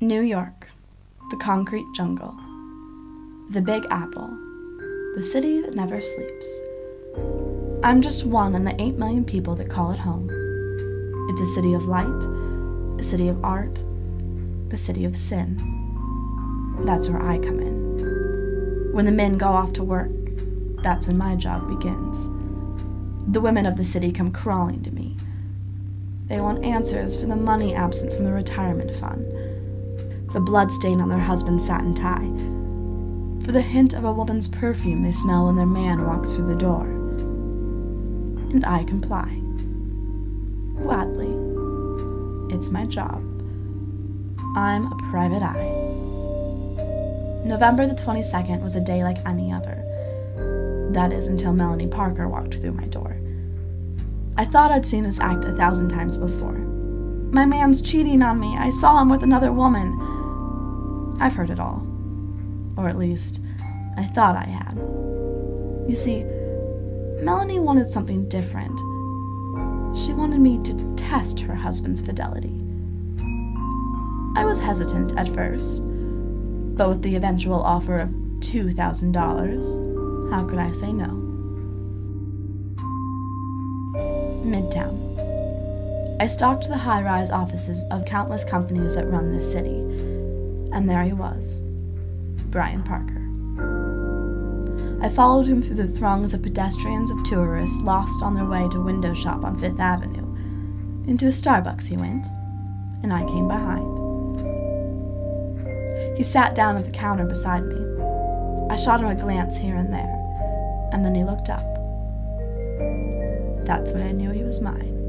New York, the concrete jungle, the Big Apple, the city that never sleeps. I'm just one in the 8 million people that call it home. It's a city of light, a city of art, a city of sin. That's where I come in. When the men go off to work, that's when my job begins. The women of the city come crawling to me. They want answers for the money absent from the retirement fund, for the blood stain on their husband's satin tie, for the hint of a woman's perfume they smell when their man walks through the door. And I comply. Gladly. It's my job. I'm a private eye. November the 22nd was a day like any other. That is, until Melanie Parker walked through my door. I thought I'd seen this act 1,000 times before. My man's cheating on me. I saw him with another woman. I've heard it all. Or at least, I thought I had. You see, Melanie wanted something different. She wanted me to test her husband's fidelity. I was hesitant at first, but with the eventual offer of $2,000, how could I say no? Midtown. I stalked the high-rise offices of countless companies that run this city, and there he was, Brian Parker. I followed him through the throngs of pedestrians of tourists lost on their way to window shop on Fifth Avenue. Into a Starbucks he went, and I came behind. He sat down at the counter beside me. I shot him a glance here and there, and then he looked up. That's when I knew he was mine.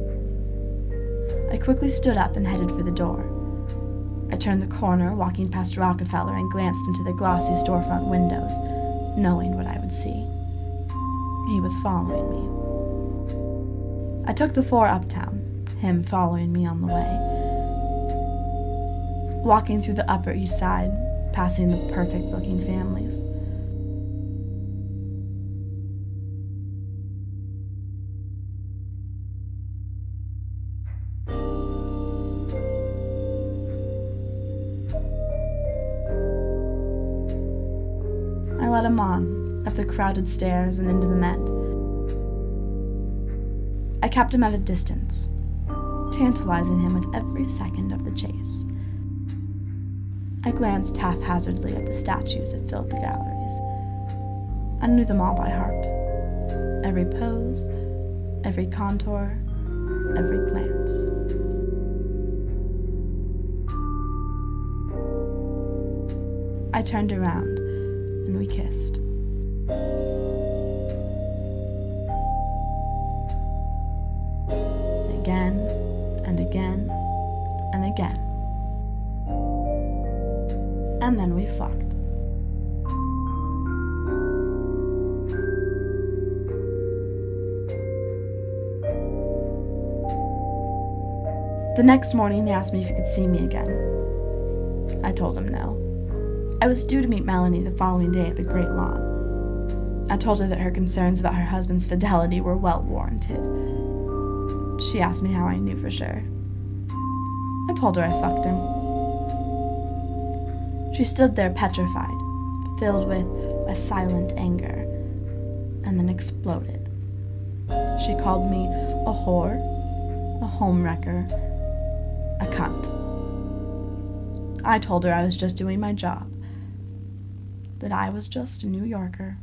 I quickly stood up and headed for the door. I turned the corner, walking past Rockefeller, and glanced into the glossy storefront windows, knowing what I would see. He was following me. I took the 4 uptown, him following me on the way. Walking through the Upper East Side, passing the perfect-looking families. I led him on, up the crowded stairs and into the Met. I kept him at a distance, tantalizing him with every second of the chase. I glanced haphazardly at the statues that filled the galleries. I knew them all by heart. Every pose, every contour, every glance. I turned around, and we kissed. Again, and again, and again. And then we fucked. The next morning, he asked me if he could see me again. I told him no. I was due to meet Melanie the following day at the Great Lawn. I told her that her concerns about her husband's fidelity were well warranted. She asked me how I knew for sure. I told her I fucked him. She stood there petrified, filled with a silent anger, and then exploded. She called me a whore, a homewrecker, a cunt. I told her I was just doing my job, that I was just a New Yorker.